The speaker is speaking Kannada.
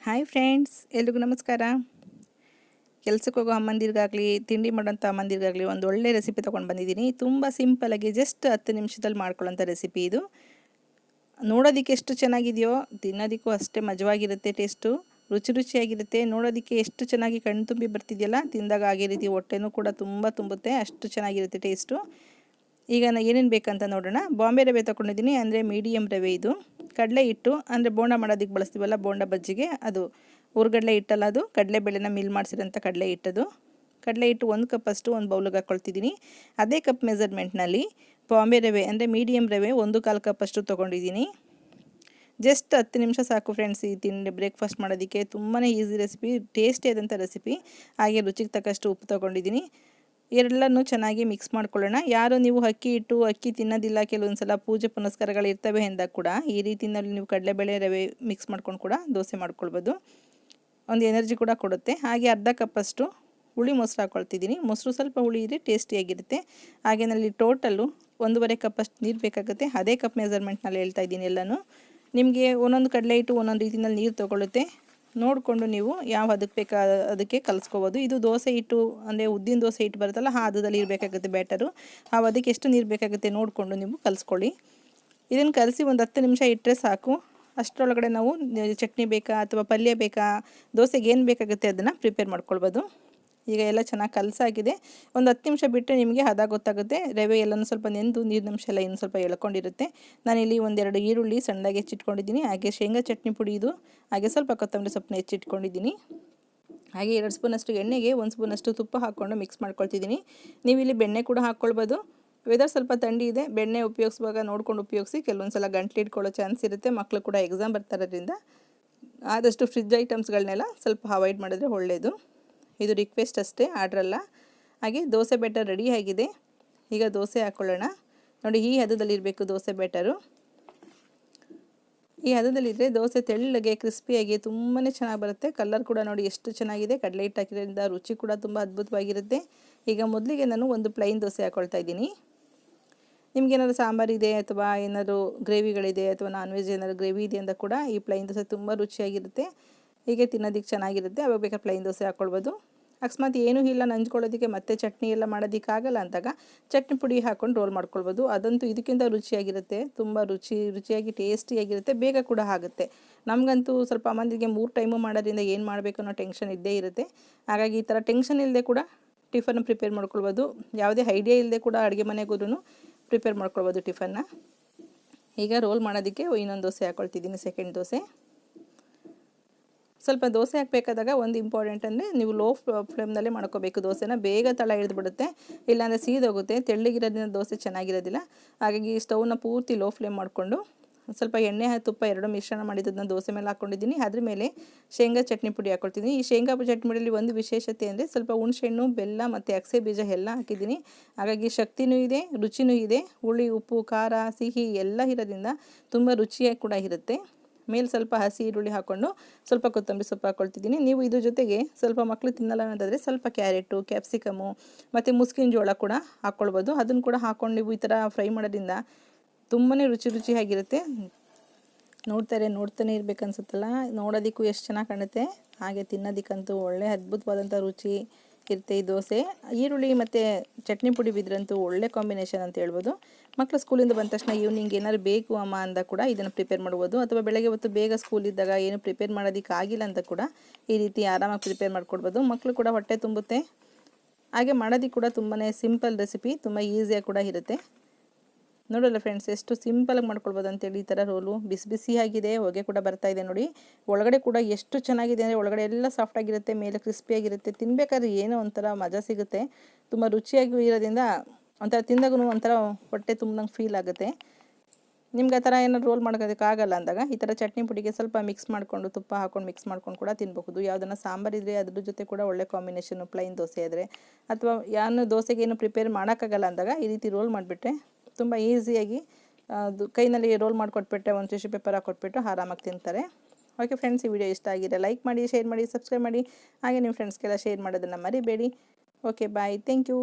ಹಾಯ್ ಫ್ರೆಂಡ್ಸ್, ಎಲ್ರಿಗೂ ನಮಸ್ಕಾರ. ಕೆಲಸಕ್ಕೆ ಹೋಗೋ ಅಮ್ಮಂದಿರಿಗಾಗಲಿ, ತಿಂಡಿ ಮಾಡೋಂಥ ಅಮ್ಮಂದಿರಿಗಾಗಲಿ ಒಂದು ಒಳ್ಳೆ ರೆಸಿಪಿ ತೊಗೊಂಡು ಬಂದಿದ್ದೀನಿ. ತುಂಬ ಸಿಂಪಲಾಗಿ ಜಸ್ಟ್ 10 ನಿಮಿಷದಲ್ಲಿ ಮಾಡ್ಕೊಳ್ಳೋಂಥ ರೆಸಿಪಿ ಇದು. ನೋಡೋದಕ್ಕೆ ಎಷ್ಟು ಚೆನ್ನಾಗಿದೆಯೋ ತಿನ್ನೋದಕ್ಕೂ ಅಷ್ಟೇ ಮಜವಾಗಿರುತ್ತೆ. ಟೇಸ್ಟು ರುಚಿಯಾಗಿರುತ್ತೆ. ನೋಡೋದಕ್ಕೆ ಎಷ್ಟು ಚೆನ್ನಾಗಿ ಕಣ್ಣು ತುಂಬಿ ಬರ್ತಿದೆಯಲ್ಲ, ತಿಂದಾಗ ಆಗೇ ರೀತಿ ಹೊಟ್ಟೆನೂ ಕೂಡ ತುಂಬ ತುಂಬುತ್ತೆ. ಅಷ್ಟು ಚೆನ್ನಾಗಿರುತ್ತೆ ಟೇಸ್ಟು. ಈಗ ಏನೇನು ಬೇಕಂತ ನೋಡೋಣ. ಬಾಂಬೆ ರವೆ ತೊಗೊಂಡಿದ್ದೀನಿ, ಅಂದರೆ ಮೀಡಿಯಮ್ ರವೆ ಇದು. ಕಡಲೆ ಹಿಟ್ಟು ಅಂದರೆ ಬೋಂಡ ಮಾಡೋದಕ್ಕೆ ಬಳಸ್ತೀವಲ್ಲ, ಬೋಂಡ ಬಜ್ಜಿಗೆ, ಅದು ಹುರ್ಗಡಲೆ ಹಿಟ್ಟಲ್ಲ, ಅದು ಕಡಲೆಬೇಳೆನ ಮಿಲ್ ಮಾಡಿಸಿರೋಂಥ ಕಡಲೆ ಹಿಟ್ಟದು. ಕಡಲೆ ಹಿಟ್ಟು 1 ಕಪ್ಪಷ್ಟು ಒಂದು ಬೌಲಿಗೆ ಹಾಕ್ಕೊಳ್ತಿದ್ದೀನಿ. ಅದೇ ಕಪ್ ಮೆಜರ್ಮೆಂಟ್ನಲ್ಲಿ ಬಾಂಬೆ ರವೆ ಅಂದರೆ ಮೀಡಿಯಮ್ ರವೆ 1/4 ಕಪ್ಪಷ್ಟು ತೊಗೊಂಡಿದ್ದೀನಿ. ಜಸ್ಟ್ 10 ನಿಮಿಷ ಸಾಕು ಫ್ರೆಂಡ್ಸ್ ಈ ತಿಂಡಿ ಬ್ರೇಕ್ಫಾಸ್ಟ್ ಮಾಡೋದಕ್ಕೆ. ತುಂಬಾ ಈಸಿ ರೆಸಿಪಿ, ಟೇಸ್ಟಿ ಆದಂಥ ರೆಸಿಪಿ. ಹಾಗೆ ರುಚಿಗೆ ತಕ್ಕಷ್ಟು ಉಪ್ಪು ತೊಗೊಂಡಿದ್ದೀನಿ. ಎಲ್ಲನೂ ಚೆನ್ನಾಗಿ ಮಿಕ್ಸ್ ಮಾಡ್ಕೊಳ್ಳೋಣ. ಯಾರು ನೀವು ಅಕ್ಕಿ ತಿನ್ನೋದಿಲ್ಲ, ಕೆಲವೊಂದು ಸಲ ಪೂಜೆ ಪುನಸ್ಕಾರಗಳು ಇರ್ತವೆ ಎಂದಾಗ ಕೂಡ ಈ ರೀತಿಯಲ್ಲಿ ನೀವು ಕಡಲೆಬೇಳೆ ರವೆ ಮಿಕ್ಸ್ ಮಾಡ್ಕೊಂಡು ಕೂಡ ದೋಸೆ ಮಾಡ್ಕೊಳ್ಬೋದು. ಒಂದು ಎನರ್ಜಿ ಕೂಡ ಕೊಡುತ್ತೆ. ಹಾಗೆ ಅರ್ಧ ಕಪ್ಪಷ್ಟು ಹುಳಿ ಮೊಸರು ಹಾಕ್ಕೊಳ್ತಿದ್ದೀನಿ. ಮೊಸರು ಸ್ವಲ್ಪ ಹುಳಿ ಇದ್ರೆ ಟೇಸ್ಟಿಯಾಗಿರುತ್ತೆ. ಹಾಗೆ ನಲ್ಲಿ ಟೋಟಲ್ಲು 1.5 ಕಪ್ಪಷ್ಟು ನೀರು ಬೇಕಾಗುತ್ತೆ. ಅದೇ ಕಪ್ ಮೆಜರ್ಮೆಂಟ್ನಲ್ಲಿ ಹೇಳ್ತಾ ಇದ್ದೀನಿ ಎಲ್ಲನೂ. ನಿಮಗೆ ಒಂದೊಂದು ಕಡಲೆ ಹಿಟ್ಟು ಒಂದೊಂದು ರೀತಿಯಲ್ಲಿ ನೀರು ತೊಗೊಳುತ್ತೆ. ನೋಡಿಕೊಂಡು ನೀವು ಯಾವ ಅದಕ್ಕೆ ಬೇಕಾದ ಅದಕ್ಕೆ ಕಲಿಸ್ಕೋಬೋದು. ಇದು ದೋಸೆ ಹಿಟ್ಟು ಅಂದರೆ ಉದ್ದಿನ ದೋಸೆ ಹಿಟ್ಟು ಬರುತ್ತಲ್ಲ, ಆ ಹದದಲ್ಲಿ ಇರಬೇಕಾಗುತ್ತೆ ಬ್ಯಾಟರು. ಅದಕ್ಕೆ ಎಷ್ಟು ನೀರು ಬೇಕಾಗುತ್ತೆ ನೋಡಿಕೊಂಡು ನೀವು ಕಲಿಸ್ಕೊಳ್ಳಿ. ಇದನ್ನು ಕಲಸಿ ಒಂದು 10 ನಿಮಿಷ ಇಟ್ಟರೆ ಸಾಕು. ಅಷ್ಟರೊಳಗಡೆ ನಾವು ಚಟ್ನಿ ಬೇಕಾ ಅಥವಾ ಪಲ್ಯ ಬೇಕಾ, ದೋಸೆಗೆ ಏನು ಬೇಕಾಗುತ್ತೆ ಅದನ್ನು ಪ್ರಿಪೇರ್ ಮಾಡ್ಕೊಳ್ಬೋದು. ಈಗ ಎಲ್ಲ ಚೆನ್ನಾಗಿ ಕಲಸಾಗಿದೆ. ಒಂದು 10 ನಿಮಿಷ ಬಿಟ್ಟರೆ ನಿಮಗೆ ಹದ ಗೊತ್ತಾಗುತ್ತೆ. ರವೆ ಎಲ್ಲನೂ ಸ್ವಲ್ಪ ನೆಂದು ನೀರಿನಂಶ ಎಲ್ಲ ಇನ್ನು ಸ್ವಲ್ಪ ಎಳ್ಕೊಂಡಿರುತ್ತೆ. ನಾನಿಲ್ಲಿ 1-2 ಈರುಳ್ಳಿ ಸಣ್ಣದಾಗಿ ಹೆಚ್ಚಿಟ್ಕೊಂಡಿದ್ದೀನಿ. ಹಾಗೆ ಶೇಂಗಾ ಚಟ್ನಿ ಪುಡಿ ಇದು. ಹಾಗೆ ಸ್ವಲ್ಪ ಕೊತ್ತಂಬರಿ ಸೊಪ್ಪನ್ನ ಹೆಚ್ಚಿಟ್ಕೊಂಡಿದ್ದೀನಿ. ಹಾಗೆ 2 ಸ್ಪೂನಷ್ಟು ಎಣ್ಣೆಗೆ 1 ಸ್ಪೂನಷ್ಟು ತುಪ್ಪ ಹಾಕ್ಕೊಂಡು ಮಿಕ್ಸ್ ಮಾಡ್ಕೊಳ್ತಿದ್ದೀನಿ. ನೀವು ಇಲ್ಲಿ ಬೆಣ್ಣೆ ಕೂಡ ಹಾಕ್ಕೊಳ್ಬೋದು. ವೆದರ್ ಸ್ವಲ್ಪ ಥಂಡಿ ಇದೆ, ಬೆಣ್ಣೆ ಉಪಯೋಗಿಸುವಾಗ ನೋಡ್ಕೊಂಡು ಉಪಯೋಗಿಸಿ. ಕೆಲವೊಂದು ಸಲ ಗಂಟ್ಲು ಇಟ್ಕೊಳ್ಳೋ ಚಾನ್ಸ್ ಇರುತ್ತೆ. ಮಕ್ಕಳು ಕೂಡ ಎಕ್ಸಾಮ್ ಬರ್ತಾರೋದ್ರಿಂದ ಆದಷ್ಟು ಫ್ರಿಜ್ ಐಟಮ್ಸ್ಗಳನ್ನೆಲ್ಲ ಸ್ವಲ್ಪ ಅವಾಯ್ಡ್ ಮಾಡಿದ್ರೆ ಒಳ್ಳೆಯದು. ಇದು ರಿಕ್ವೆಸ್ಟ್ ಅಷ್ಟೇ, ಆರ್ಡ್ರಲ್ಲ. ಹಾಗೆ ದೋಸೆ ಬ್ಯಾಟರ್ ರೆಡಿ ಆಗಿದೆ. ಈಗ ದೋಸೆ ಹಾಕ್ಕೊಳ್ಳೋಣ. ನೋಡಿ, ಈ ಹದದಲ್ಲಿರಬೇಕು ದೋಸೆ ಬ್ಯಾಟರು. ಈ ಹದದಲ್ಲಿದ್ದರೆ ದೋಸೆ ತೆಳ್ಳಗೆ ಕ್ರಿಸ್ಪಿಯಾಗಿ ತುಂಬಾ ಚೆನ್ನಾಗಿ ಬರುತ್ತೆ. ಕಲರ್ ಕೂಡ ನೋಡಿ ಎಷ್ಟು ಚೆನ್ನಾಗಿದೆ. ಕಡಲೆ ಹಿಟ್ಟು ಹಾಕಿರೋದ್ರಿಂದ ರುಚಿ ಕೂಡ ತುಂಬ ಅದ್ಭುತವಾಗಿರುತ್ತೆ. ಈಗ ಮೊದಲಿಗೆ ನಾನು ಒಂದು ಪ್ಲೈನ್ ದೋಸೆ ಹಾಕ್ಕೊಳ್ತಾ ಇದ್ದೀನಿ. ನಿಮಗೇನಾದ್ರು ಸಾಂಬಾರಿದೆ ಅಥವಾ ಏನಾದರೂ ಗ್ರೇವಿಗಳಿದೆ ಅಥವಾ ನಾನ್ ವೆಜ್ ಏನಾದರೂ ಗ್ರೇವಿ ಇದೆ ಅಂತ ಕೂಡ ಈ ಪ್ಲೈನ್ ದೋಸೆ ತುಂಬ ರುಚಿಯಾಗಿರುತ್ತೆ. ಹೀಗೆ ತಿನ್ನೋದಕ್ಕೆ ಚೆನ್ನಾಗಿರುತ್ತೆ. ಅವಾಗ ಬೇಕಾದ್ರೆ ಪ್ಲೈನ್ ದೋಸೆ ಹಾಕ್ಕೊಳ್ಬೋದು. ಅಕಸ್ಮಾತ್ ಏನೂ ಇಲ್ಲ ನಂಚ್ಕೊಳ್ಳೋದಕ್ಕೆ, ಮತ್ತೆ ಚಟ್ನಿ ಎಲ್ಲ ಮಾಡೋದಕ್ಕಾಗಲ್ಲ ಅಂದಾಗ ಚಟ್ನಿ ಪುಡಿ ಹಾಕ್ಕೊಂಡು ರೋಲ್ ಮಾಡ್ಕೊಳ್ಬೋದು. ಅದಂತೂ ಇದಕ್ಕಿಂತ ರುಚಿಯಾಗಿರುತ್ತೆ. ತುಂಬ ರುಚಿಯಾಗಿ ಟೇಸ್ಟಿಯಾಗಿರುತ್ತೆ. ಬೇಗ ಕೂಡ ಆಗುತ್ತೆ. ನಮಗಂತೂ ಸ್ವಲ್ಪ ಮಂದಿಗೆ 3 ಟೈಮು ಮಾಡೋದ್ರಿಂದ ಏನು ಮಾಡಬೇಕು ಅನ್ನೋ ಟೆನ್ಷನ್ ಇದ್ದೇ ಇರುತ್ತೆ. ಹಾಗಾಗಿ ಈ ಥರ ಟೆನ್ಷನ್ ಇಲ್ಲದೆ ಕೂಡ ಟಿಫನ್ ಪ್ರಿಪೇರ್ ಮಾಡ್ಕೊಳ್ಬೋದು. ಯಾವುದೇ ಐಡಿಯಾ ಇಲ್ಲದೆ ಕೂಡ ಅಡುಗೆ ಮನೆಗೂ ಪ್ರಿಪೇರ್ ಮಾಡ್ಕೊಳ್ಬೋದು ಟಿಫನ್ನ. ಈಗ ರೋಲ್ ಮಾಡೋದಕ್ಕೆ ಇನ್ನೊಂದು ದೋಸೆ ಹಾಕ್ಕೊಳ್ತಿದ್ದೀನಿ, ಸೆಕೆಂಡ್ ದೋಸೆ. ಸ್ವಲ್ಪ ದೋಸೆ ಹಾಕಬೇಕಾದಾಗ ಒಂದು ಇಂಪಾರ್ಟೆಂಟ್ ಅಂದರೆ ನೀವು ಲೋ ಫ್ಲೇಮ್ನಲ್ಲೇ ಮಾಡ್ಕೋಬೇಕು. ದೋಸೆನ ಬೇಗ ತಳ ಹಿಡಿದ್ಬಿಡುತ್ತೆ, ಇಲ್ಲಾಂದರೆ ಸೀದೋಗುತ್ತೆ. ತೆಳ್ಳಗಿರೋದ್ರಿಂದ ದೋಸೆ ಚೆನ್ನಾಗಿರೋದಿಲ್ಲ. ಹಾಗಾಗಿ ಸ್ಟವ್ನ ಪೂರ್ತಿ ಲೋ ಫ್ಲೇಮ್ ಮಾಡಿಕೊಂಡು ಸ್ವಲ್ಪ ಎಣ್ಣೆ ತುಪ್ಪ 2 ಮಿಶ್ರಣ ಮಾಡಿದ್ದನ್ನು ದೋಸೆ ಮೇಲೆ ಹಾಕ್ಕೊಂಡಿದ್ದೀನಿ. ಅದ್ರ ಮೇಲೆ ಶೇಂಗಾ ಚಟ್ನಿ ಪುಡಿ ಹಾಕ್ಕೊಳ್ತಿದ್ದೀನಿ. ಈ ಶೇಂಗಾ ಚಟ್ನಿ ಪುಡಿಯಲ್ಲಿ ಒಂದು ವಿಶೇಷತೆ ಅಂದರೆ ಸ್ವಲ್ಪ ಹುಣಸೆಹಣ್ಣು, ಬೆಲ್ಲ ಮತ್ತು ಅಗಸೆ ಬೀಜ ಎಲ್ಲ ಹಾಕಿದ್ದೀನಿ. ಹಾಗಾಗಿ ಶಕ್ತಿನೂ ಇದೆ, ರುಚಿನೂ ಇದೆ. ಹುಳಿ, ಉಪ್ಪು, ಖಾರ, ಸಿಹಿ ಎಲ್ಲ ಇರೋದ್ರಿಂದ ತುಂಬ ರುಚಿಯಾಗಿ ಕೂಡ ಇರುತ್ತೆ. ಮೇಲೆ ಸ್ವಲ್ಪ ಹಸಿ ಈರುಳ್ಳಿ ಹಾಕ್ಕೊಂಡು ಸ್ವಲ್ಪ ಕೊತ್ತಂಬರಿ ಸೊಪ್ಪು ಹಾಕ್ಕೊಳ್ತಿದ್ದೀನಿ. ನೀವು ಇದ್ರ ಜೊತೆಗೆ ಸ್ವಲ್ಪ ಮಕ್ಕಳು ತಿನ್ನಲ್ಲ ಅಂತಂದರೆ ಸ್ವಲ್ಪ ಕ್ಯಾರೆಟು, ಕ್ಯಾಪ್ಸಿಕಮು ಮತ್ತು ಮುಸ್ಕಿನ ಜೋಳ ಕೂಡ ಹಾಕ್ಕೊಳ್ಬೋದು. ಅದನ್ನು ಕೂಡ ಹಾಕ್ಕೊಂಡು ನೀವು ಈ ಥರ ಫ್ರೈ ಮಾಡೋದ್ರಿಂದ ತುಂಬಾ ರುಚಿಯಾಗಿರುತ್ತೆ. ನೋಡ್ತಾನೆ ಇರಬೇಕು ಅನ್ಸುತ್ತಲ್ಲ. ನೋಡೋದಕ್ಕೂ ಎಷ್ಟು ಚೆನ್ನಾಗಿ ಕಾಣುತ್ತೆ. ಹಾಗೆ ತಿನ್ನೋದಕ್ಕಂತೂ ಒಳ್ಳೆ ಅದ್ಭುತವಾದಂಥ ರುಚಿ ಇರುತ್ತೆ ಈ ದೋಸೆ. ಈರುಳ್ಳಿ ಮತ್ತು ಚಟ್ನಿ ಪುಡಿ ಬಿದ್ರಂತೂ ಒಳ್ಳೆ ಕಾಂಬಿನೇಷನ್ ಅಂತ ಹೇಳ್ಬೋದು. ಮಕ್ಕಳು ಸ್ಕೂಲಿಂದ ಬಂದ ತಕ್ಷಣ ಈವ್ನಿಂಗ್ ಏನಾದ್ರು ಬೇಕು ಅಮ್ಮ ಅಂದಾಗ ಕೂಡ ಇದನ್ನು ಪ್ರಿಪೇರ್ ಮಾಡ್ಬೋದು. ಅಥವಾ ಬೆಳಗ್ಗೆ ಹೊತ್ತು ಬೇಗ ಸ್ಕೂಲ್ ಇದ್ದಾಗ ಏನು ಪ್ರಿಪೇರ್ ಮಾಡೋದಕ್ಕೆ ಆಗಿಲ್ಲ ಅಂತ ಕೂಡ ಈ ರೀತಿ ಆರಾಮಾಗಿ ಪ್ರಿಪೇರ್ ಮಾಡ್ಕೊಡ್ಬೋದು. ಮಕ್ಕಳು ಕೂಡ ಹೊಟ್ಟೆ ತುಂಬುತ್ತೆ. ಹಾಗೆ ಮಾಡೋದಕ್ಕೆ ಕೂಡ ತುಂಬಾ ಸಿಂಪಲ್ ರೆಸಿಪಿ, ತುಂಬ ಈಸಿಯಾಗಿ ಕೂಡ ಇರುತ್ತೆ. ನೋಡಲ್ಲ ಫ್ರೆಂಡ್ಸ್, ಎಷ್ಟು ಸಿಂಪಲಾಗಿ ಮಾಡ್ಕೊಳ್ಬೋದು ಅಂತೇಳಿ. ಈ ಥರ ರೋಲು ಬಿಸಿಯಾಗಿದೆ, ಹೊಗೆ ಕೂಡ ಬರ್ತಾ ಇದೆ ನೋಡಿ. ಒಳಗಡೆ ಕೂಡ ಎಷ್ಟು ಚೆನ್ನಾಗಿದೆ ಅಂದರೆ ಒಳಗಡೆ ಎಲ್ಲ ಸಾಫ್ಟಾಗಿರುತ್ತೆ, ಮೇಲೆ ಕ್ರಿಸ್ಪಿಯಾಗಿರುತ್ತೆ. ತಿನ್ನಬೇಕಾದ್ರೆ ಏನೋ ಒಂಥರ ಮಜಾ ಸಿಗುತ್ತೆ. ತುಂಬ ರುಚಿಯಾಗಿ ಇರೋದ್ರಿಂದ ಒಂಥರ ತಿಂದಾಗೂ ಒಂಥರ ಹೊಟ್ಟೆ ತುಂಬ್ದಂಗೆ ಫೀಲ್ ಆಗುತ್ತೆ. ನಿಮ್ಗೆ ಆ ಥರ ಏನಾದ್ರು ರೋಲ್ ಮಾಡೋದಕ್ಕಾಗಲ್ಲ ಅಂದಾಗ ಈ ಥರ ಚಟ್ನಿ ಪುಡಿಗೆ ಸ್ವಲ್ಪ ಮಿಕ್ಸ್ ಮಾಡಿಕೊಂಡು ತುಪ್ಪ ಹಾಕ್ಕೊಂಡು ಮಿಕ್ಸ್ ಮಾಡ್ಕೊಂಡು ಕೂಡ ತಿನ್ನಬಹುದು. ಯಾವುದನ್ನು ಸಾಂಬಾರಿದ್ರೆ ಅದ್ರ ಜೊತೆ ಕೂಡ ಒಳ್ಳೆ ಕಾಂಬಿನೇಷನು. ಪ್ಲೈನ್ ದೋಸೆ ಆದರೆ ಅಥವಾ ದೋಸೆಗೆ ಏನು ಪ್ರಿಪೇರ್ ಮಾಡೋಕ್ಕಾಗಲ್ಲ ಅಂದಾಗ ಈ ರೀತಿ ರೋಲ್ ಮಾಡಿಬಿಟ್ರೆ ತುಂಬ ಈಸಿಯಾಗಿ ಕೈನಲ್ಲಿ ರೋಲ್ ಮಾಡಿಕೊಟ್ಬಿಟ್ಟೆ, ಒಂದು ಟಿಶ್ಯೂ ಪೇಪರ್ ಹಾಕ್ಕೊಟ್ಬಿಟ್ಟು ಆರಾಮಾಗಿ ತಿಂತಾರೆ. ಓಕೆ ಫ್ರೆಂಡ್ಸ್, ಈ ವಿಡಿಯೋ ಇಷ್ಟ ಆಗಿದೆ ಲೈಕ್ ಮಾಡಿ, ಶೇರ್ ಮಾಡಿ, ಸಬ್ಸ್ಕ್ರೈಬ್ ಮಾಡಿ. ಹಾಗೆ ನಿಮ್ಮ ಫ್ರೆಂಡ್ಸ್ಗೆಲ್ಲ ಶೇರ್ ಮಾಡೋದನ್ನು ಮರಿಬೇಡಿ. Okay, bye, thank you.